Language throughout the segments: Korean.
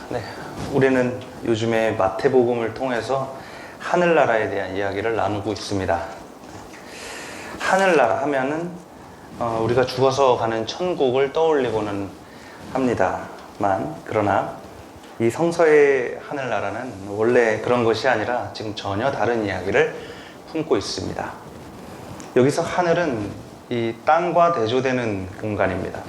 네, 우리는 요즘에 마태복음을 통해서 하늘나라에 대한 이야기를 나누고 있습니다. 하늘나라 하면은 우리가 죽어서 가는 천국을 떠올리고는 합니다만, 그러나 이 성서의 하늘나라는 원래 그런 것이 아니라 지금 전혀 다른 이야기를 품고 있습니다. 여기서 하늘은 이 땅과 대조되는 공간입니다.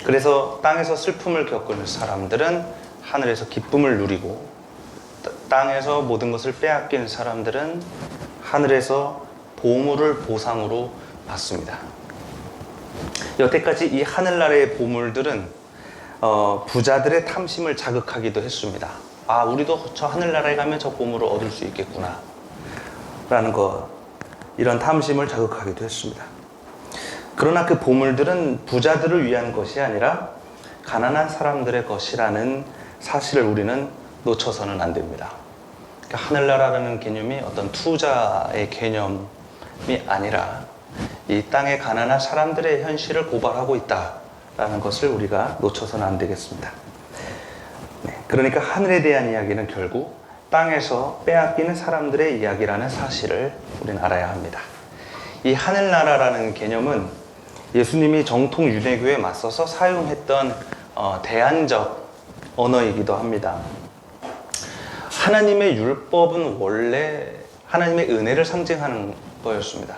그래서 땅에서 슬픔을 겪는 사람들은 하늘에서 기쁨을 누리고, 땅에서 모든 것을 빼앗긴 사람들은 하늘에서 보물을 보상으로 받습니다. 여태까지 이 하늘나라의 보물들은 부자들의 탐심을 자극하기도 했습니다. 아, 우리도 저 하늘나라에 가면 저 보물을 얻을 수 있겠구나 라는 것, 이런 탐심을 자극하기도 했습니다. 그러나 그 보물들은 부자들을 위한 것이 아니라 가난한 사람들의 것이라는 사실을 우리는 놓쳐서는 안 됩니다. 그러니까 하늘나라라는 개념이 어떤 투자의 개념이 아니라 이 땅의 가난한 사람들의 현실을 고발하고 있다라는 것을 우리가 놓쳐서는 안 되겠습니다. 네, 그러니까 하늘에 대한 이야기는 결국 땅에서 빼앗기는 사람들의 이야기라는 사실을 우리는 알아야 합니다. 이 하늘나라라는 개념은 예수님이 정통 유대교에 맞서서 사용했던 대안적 언어이기도 합니다. 하나님의 율법은 원래 하나님의 은혜를 상징하는 거였습니다.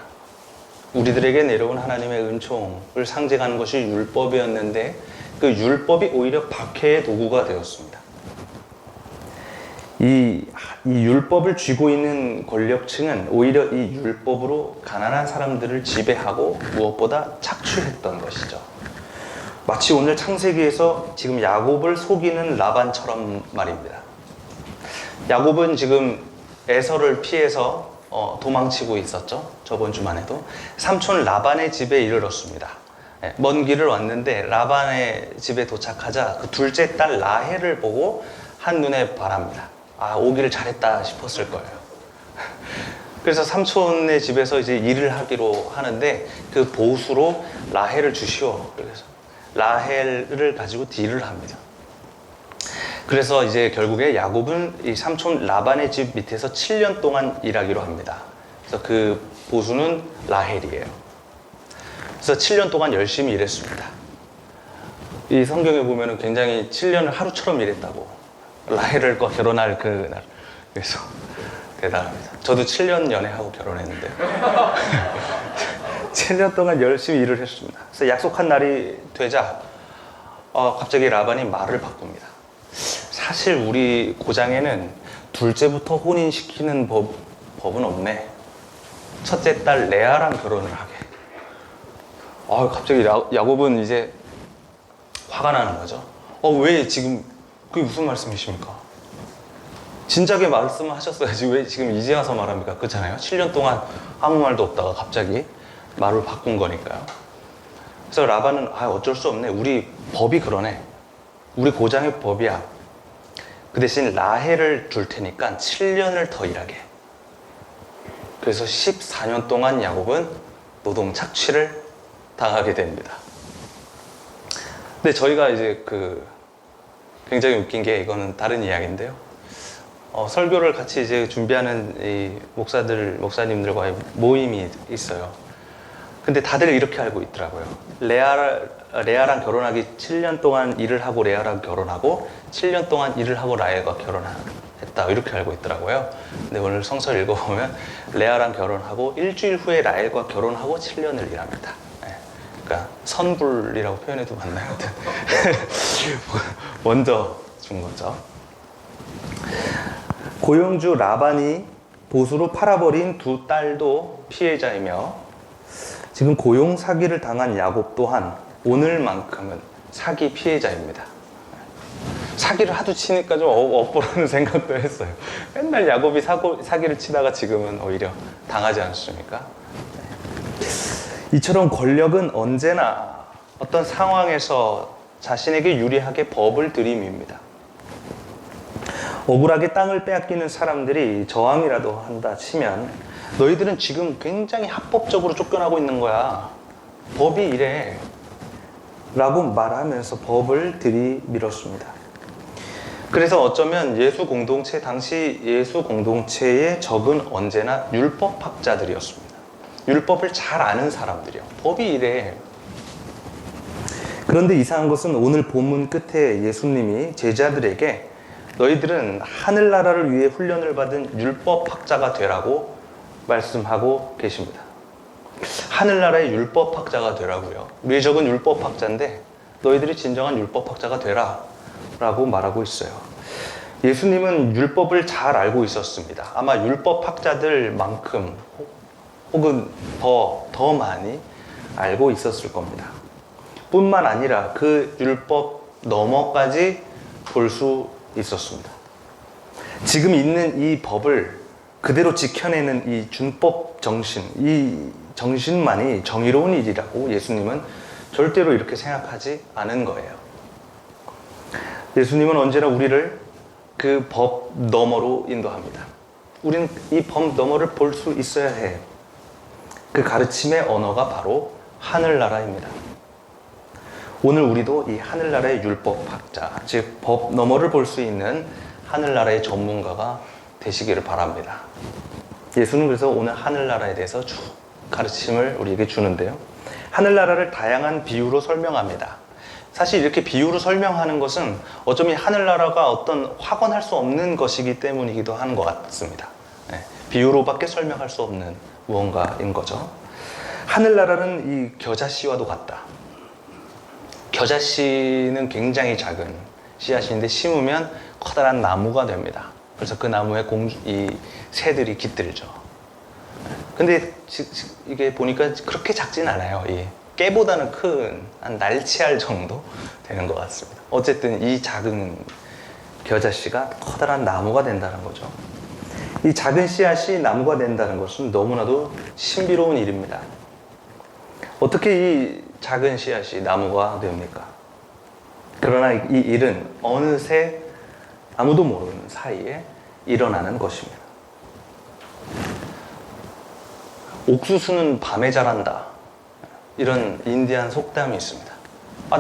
우리들에게 내려온 하나님의 은총을 상징하는 것이 율법이었는데, 그 율법이 오히려 박해의 도구가 되었습니다. 이 율법을 쥐고 있는 권력층은 오히려 이 율법으로 가난한 사람들을 지배하고 무엇보다 착취했던 것이죠. 마치 오늘 창세기에서 지금 야곱을 속이는 라반처럼 말입니다. 야곱은 지금 에서를 피해서 도망치고 있었죠. 저번 주만 해도 삼촌 라반의 집에 이르렀습니다. 먼 길을 왔는데 라반의 집에 도착하자 그 둘째 딸 라헬을 보고 한눈에 반합니다. 아, 오기를 잘했다 싶었을 거예요. 그래서 삼촌의 집에서 이제 일을 하기로 하는데, 그 보수로 라헬을 주시오. 그래서 라헬을 가지고 딜을 합니다. 그래서 이제 결국에 야곱은 이 삼촌 라반의 집 밑에서 7년 동안 일하기로 합니다. 그래서 그 보수는 라헬이에요. 그래서 7년 동안 열심히 일했습니다. 이 성경에 보면은 굉장히 7년을 하루처럼 일했다고. 라헬을 결혼할 그날. 그래서 대단합니다. 저도 7년 연애하고 결혼했는데 7년 동안 열심히 일을 했습니다. 그래서 약속한 날이 되자 갑자기 라반이 말을 바꿉니다. 사실 우리 고장에는 둘째부터 혼인시키는 법은 없네. 첫째 딸 레아랑 결혼을 하게. 갑자기 야곱은 이제 화가 나는 거죠. 왜 지금, 그게 무슨 말씀이십니까? 진작에 말씀하셨어야지 왜 지금 이제 와서 말합니까? 그렇잖아요. 7년 동안 아무 말도 없다가 갑자기 말을 바꾼 거니까요. 그래서 라반은 어쩔 수 없네. 우리 법이 그러네. 우리 고장의 법이야. 그 대신 라헬을 둘 테니까 7년을 더 일하게. 그래서 14년 동안 야곱은 노동 착취를 당하게 됩니다. 근데 저희가 이제 굉장히 웃긴 게, 이거는 다른 이야기인데요. 설교를 같이 이제 준비하는 이 목사님들과의 모임이 있어요. 근데 다들 이렇게 알고 있더라고요. 레아랑 결혼하기 7년 동안 일을 하고 레아랑 결혼하고 7년 동안 일을 하고 라헬과 결혼했다, 이렇게 알고 있더라고요. 근데 오늘 성서 읽어보면 레아랑 결혼하고 일주일 후에 라헬과 결혼하고 7년을 일합니다. 그러니까 선불이라고 표현해도 맞나요? 먼저 준 거죠. 고용주 라반이 보수로 팔아버린 두 딸도 피해자이며, 지금 고용 사기를 당한 야곱 또한 오늘만큼은 사기 피해자입니다. 사기를 하도 치니까 좀 업보라는 생각도 했어요. 맨날 야곱이 사기를 치다가 지금은 오히려 당하지 않습니까? 이처럼 권력은 언제나 어떤 상황에서 자신에게 유리하게 법을 들이밉니다. 억울하게 땅을 빼앗기는 사람들이 저항이라도 한다 치면, 너희들은 지금 굉장히 합법적으로 쫓겨나고 있는 거야. 법이 이래. 라고 말하면서 법을 들이밀었습니다. 그래서 어쩌면 예수 공동체, 당시 예수 공동체의 적은 언제나 율법학자들이었습니다. 율법을 잘 아는 사람들이요. 법이 이래. 그런데 이상한 것은 오늘 본문 끝에 예수님이 제자들에게 너희들은 하늘나라를 위해 훈련을 받은 율법학자가 되라고 말씀하고 계십니다. 하늘나라의 율법학자가 되라고요. 우리의 적은 율법학자인데 너희들이 진정한 율법학자가 되라 라고 말하고 있어요. 예수님은 율법을 잘 알고 있었습니다. 아마 율법학자들만큼 혹은 더 많이 알고 있었을 겁니다. 뿐만 아니라 그 율법 너머까지 볼 수 있었습니다. 지금 있는 이 법을 그대로 지켜내는 이 준법 정신, 이 정신만이 정의로운 일이라고 예수님은 절대로 이렇게 생각하지 않은 거예요. 예수님은 언제나 우리를 그 법 너머로 인도합니다. 우리는 이 법 너머를 볼 수 있어야 해요. 그 가르침의 언어가 바로 하늘나라입니다. 오늘 우리도 이 하늘나라의 율법학자, 즉 법 너머를 볼 수 있는 하늘나라의 전문가가 되시기를 바랍니다. 예수는 그래서 오늘 하늘나라에 대해서 쭉 가르침을 우리에게 주는데요. 하늘나라를 다양한 비유로 설명합니다. 사실 이렇게 비유로 설명하는 것은 어쩌면 하늘나라가 어떤 확언할 수 없는 것이기 때문이기도 하는 것 같습니다. 비유로밖에 설명할 수 없는 무언가인 거죠. 하늘나라는 이 겨자씨와도 같다. 겨자씨는 굉장히 작은 씨앗인데 심으면 커다란 나무가 됩니다. 그래서 그 나무에 이 새들이 깃들죠. 근데 이게 보니까 그렇게 작진 않아요. 이 깨보다는 큰 한 날치알 정도 되는 것 같습니다. 어쨌든 이 작은 겨자씨가 커다란 나무가 된다는 거죠. 이 작은 씨앗이 나무가 된다는 것은 너무나도 신비로운 일입니다. 어떻게 이 작은 씨앗이 나무가 됩니까? 그러나 이 일은 어느새 아무도 모르는 사이에 일어나는 것입니다. 옥수수는 밤에 자란다. 이런 인디안 속담이 있습니다.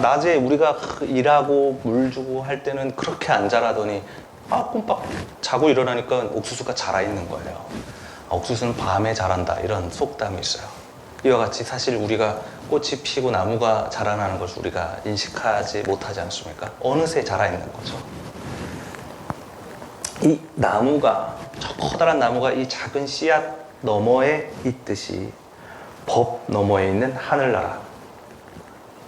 낮에 우리가 일하고 물 주고 할 때는 그렇게 안 자라더니 꼼빡 자고 일어나니까 옥수수가 자라 있는 거예요. 옥수수는 밤에 자란다. 이런 속담이 있어요. 이와 같이 사실 우리가 꽃이 피고 나무가 자라나는 것을 우리가 인식하지 못하지 않습니까? 어느새 자라 있는 거죠. 이 나무가, 저 커다란 나무가 이 작은 씨앗 너머에 있듯이 법 너머에 있는 하늘나라,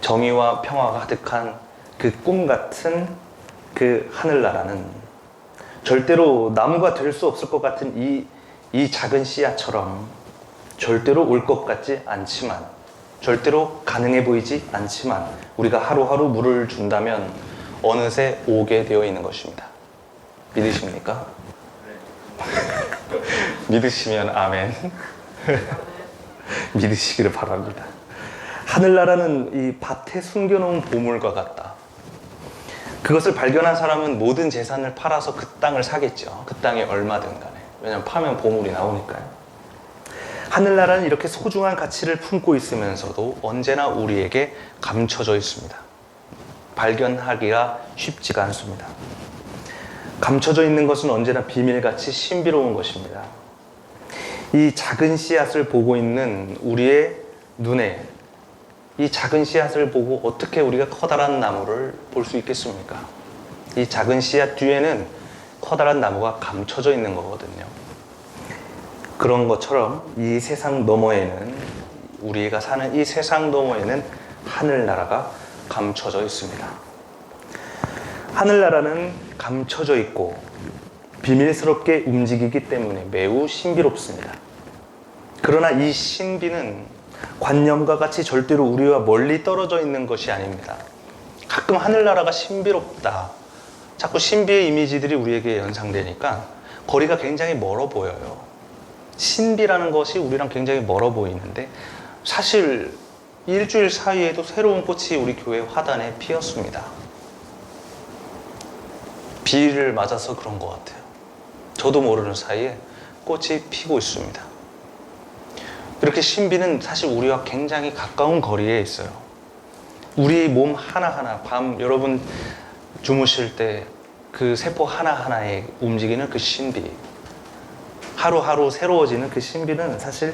정의와 평화가 가득한 그 꿈 같은 그 하늘나라는 절대로 나무가 될 수 없을 것 같은 이 작은 씨앗처럼 절대로 올 것 같지 않지만, 절대로 가능해 보이지 않지만 우리가 하루하루 물을 준다면 어느새 오게 되어 있는 것입니다. 믿으십니까? 믿으시면 아멘. 믿으시기를 바랍니다. 하늘나라는 이 밭에 숨겨놓은 보물과 같다. 그것을 발견한 사람은 모든 재산을 팔아서 그 땅을 사겠죠. 그 땅이 얼마든 간에. 왜냐하면 파면 보물이 나오니까요. 하늘나라는 이렇게 소중한 가치를 품고 있으면서도 언제나 우리에게 감춰져 있습니다. 발견하기가 쉽지가 않습니다. 감춰져 있는 것은 언제나 비밀같이 신비로운 것입니다. 이 작은 씨앗을 보고 있는 우리의 눈에 이 작은 씨앗을 보고 어떻게 우리가 커다란 나무를 볼 수 있겠습니까? 이 작은 씨앗 뒤에는 커다란 나무가 감춰져 있는 거거든요. 그런 것처럼 이 세상 너머에는, 우리가 사는 이 세상 너머에는 하늘나라가 감춰져 있습니다. 하늘나라는 감춰져 있고 비밀스럽게 움직이기 때문에 매우 신비롭습니다. 그러나 이 신비는 관념과 같이 절대로 우리와 멀리 떨어져 있는 것이 아닙니다. 가끔 하늘나라가 신비롭다, 자꾸 신비의 이미지들이 우리에게 연상되니까 거리가 굉장히 멀어 보여요. 신비라는 것이 우리랑 굉장히 멀어 보이는데 사실 일주일 사이에도 새로운 꽃이 우리 교회 화단에 피었습니다. 비를 맞아서 그런 것 같아요. 저도 모르는 사이에 꽃이 피고 있습니다. 이렇게 신비는 사실 우리와 굉장히 가까운 거리에 있어요. 우리 몸 하나하나, 밤 여러분 주무실 때 그 세포 하나하나에 움직이는 그 신비, 하루하루 새로워지는 그 신비는 사실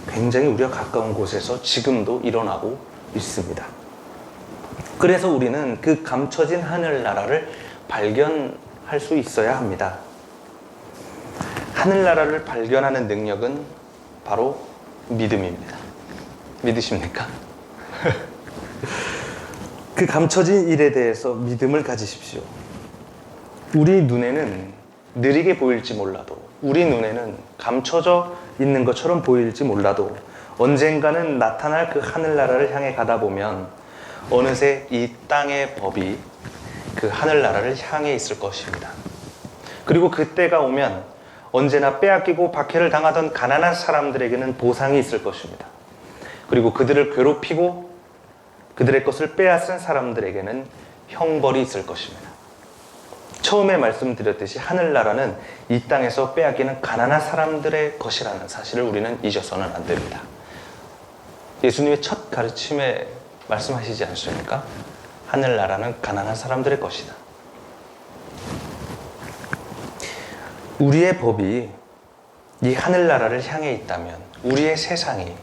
굉장히 우리가 가까운 곳에서 지금도 일어나고 있습니다. 그래서 우리는 그 감춰진 하늘나라를 발견할 수 있어야 합니다. 하늘나라를 발견하는 능력은 바로 믿음입니다. 믿으십니까? 그 감춰진 일에 대해서 믿음을 가지십시오. 우리 눈에는 느리게 보일지 몰라도, 우리 눈에는 감춰져 있는 것처럼 보일지 몰라도 언젠가는 나타날 그 하늘나라를 향해 가다 보면 어느새 이 땅의 법이 그 하늘나라를 향해 있을 것입니다. 그리고 그때가 오면 언제나 빼앗기고 박해를 당하던 가난한 사람들에게는 보상이 있을 것입니다. 그리고 그들을 괴롭히고 그들의 것을 빼앗은 사람들에게는 형벌이 있을 것입니다. 처음에 말씀드렸듯이 하늘나라는 이 땅에서 빼앗기는 가난한 사람들의 것이라는 사실을 우리는 잊어서는 안 됩니다. 예수님의 첫 가르침에 말씀하시지 않습니까? 하늘나라는 가난한 사람들의 것이다. 우리의 법이 이 하늘나라를 향해 있다면, 우리의 세상이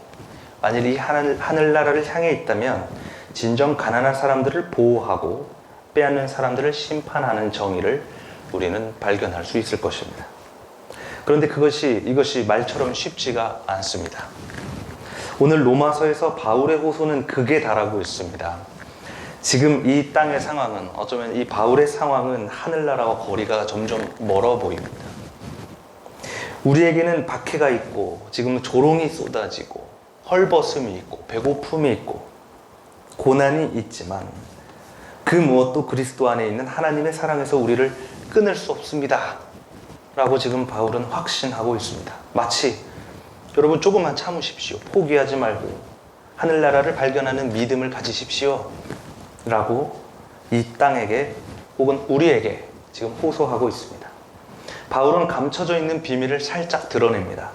만일 이 하늘나라를 향해 있다면 진정 가난한 사람들을 보호하고 빼앗는 사람들을 심판하는 정의를 우리는 발견할 수 있을 것입니다. 그런데 이것이 말처럼 쉽지가 않습니다. 오늘 로마서에서 바울의 호소는 극에 달하고 있습니다. 지금 이 땅의 상황은, 어쩌면 이 바울의 상황은 하늘나라와 거리가 점점 멀어 보입니다. 우리에게는 박해가 있고, 지금 조롱이 쏟아지고, 헐벗음이 있고, 배고픔이 있고, 고난이 있지만 그 무엇도 그리스도 안에 있는 하나님의 사랑에서 우리를 끊을 수 없습니다 라고 지금 바울은 확신하고 있습니다. 마치 여러분 조금만 참으십시오, 포기하지 말고 하늘나라를 발견하는 믿음을 가지십시오 라고 이 땅에게 혹은 우리에게 지금 호소하고 있습니다. 바울은 감춰져 있는 비밀을 살짝 드러냅니다.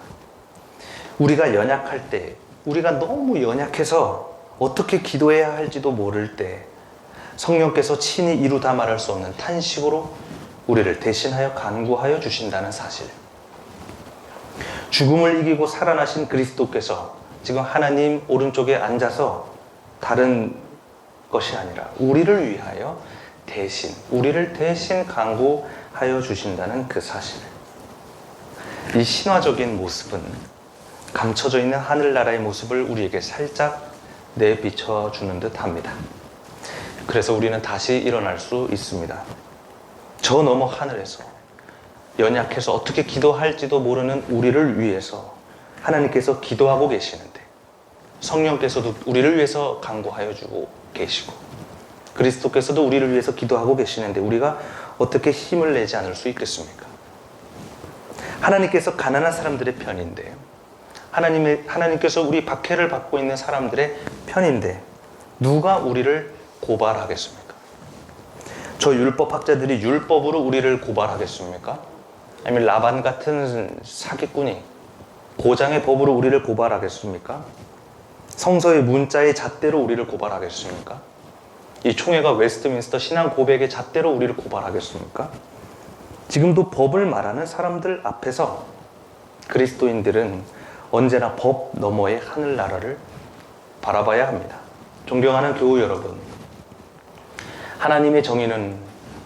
우리가 연약할 때, 우리가 너무 연약해서 어떻게 기도해야 할지도 모를 때 성령께서 친히 이루다 말할 수 없는 탄식으로 우리를 대신하여 간구하여 주신다는 사실, 죽음을 이기고 살아나신 그리스도께서 지금 하나님 오른쪽에 앉아서 다른 것이 아니라 우리를 위하여 우리를 대신 간구하여 주신다는 그 사실, 이 신화적인 모습은 감춰져 있는 하늘나라의 모습을 우리에게 살짝 내비쳐 주는 듯 합니다. 그래서 우리는 다시 일어날 수 있습니다. 저 너머 하늘에서 연약해서 어떻게 기도할지도 모르는 우리를 위해서 하나님께서 기도하고 계시는데, 성령께서도 우리를 위해서 간구하여 주고 계시고, 그리스도께서도 우리를 위해서 기도하고 계시는데 우리가 어떻게 힘을 내지 않을 수 있겠습니까? 하나님께서 가난한 사람들의 편인데, 하나님께서 우리 박해를 받고 있는 사람들의 편인데 누가 우리를 고발하겠습니까? 저 율법학자들이 율법으로 우리를 고발하겠습니까? 아니면 라반 같은 사기꾼이 고장의 법으로 우리를 고발하겠습니까? 성서의 문자의 잣대로 우리를 고발하겠습니까? 이 총회가 웨스트민스터 신앙 고백의 잣대로 우리를 고발하겠습니까? 지금도 법을 말하는 사람들 앞에서 그리스도인들은 언제나 법 너머의 하늘나라를 바라봐야 합니다. 존경하는 교우 여러분, 하나님의 정의는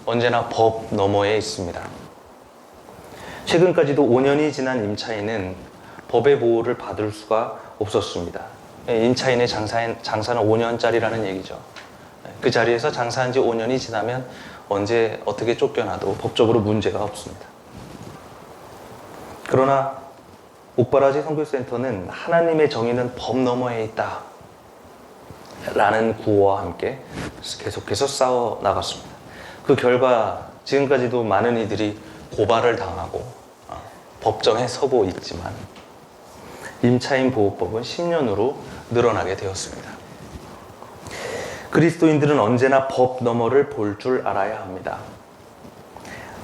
언제나 법 너머에 있습니다. 최근까지도 5년이 지난 임차인은 법의 보호를 받을 수가 없었습니다. 임차인의 장사는 5년짜리라는 얘기죠. 그 자리에서 장사한 지 5년이 지나면 언제 어떻게 쫓겨나도 법적으로 문제가 없습니다. 그러나 옥바라지 선교센터는 하나님의 정의는 법 너머에 있다 라는 구호와 함께 계속해서 싸워 나갔습니다. 그 결과 지금까지도 많은 이들이 고발을 당하고 법정에 서고 있지만 임차인 보호법은 10년으로 늘어나게 되었습니다. 그리스도인들은 언제나 법 너머를 볼 줄 알아야 합니다.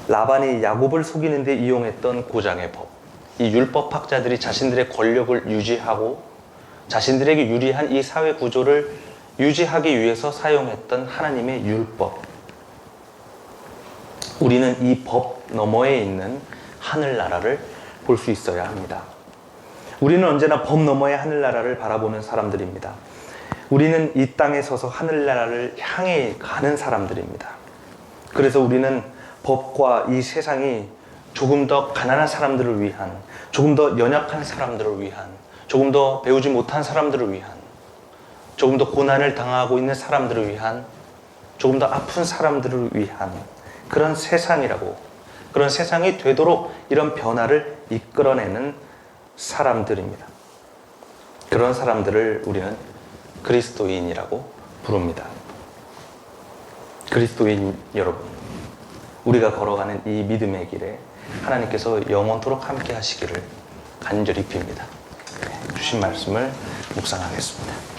라반이 야곱을 속이는 데 이용했던 고장의 법, 이 율법학자들이 자신들의 권력을 유지하고 자신들에게 유리한 이 사회 구조를 유지하기 위해서 사용했던 하나님의 율법, 우리는 이 법 너머에 있는 하늘나라를 볼 수 있어야 합니다. 우리는 언제나 법 너머의 하늘나라를 바라보는 사람들입니다. 우리는 이 땅에 서서 하늘나라를 향해 가는 사람들입니다. 그래서 우리는 법과 이 세상이 조금 더 가난한 사람들을 위한, 조금 더 연약한 사람들을 위한, 조금 더 배우지 못한 사람들을 위한, 조금 더 고난을 당하고 있는 사람들을 위한, 조금 더 아픈 사람들을 위한 그런 세상이라고, 그런 세상이 되도록 이런 변화를 이끌어내는 사람들입니다. 그런 사람들을 우리는 그리스도인이라고 부릅니다. 그리스도인 여러분, 우리가 걸어가는 이 믿음의 길에 하나님께서 영원토록 함께 하시기를 간절히 빕니다. 주신 말씀을 묵상하겠습니다.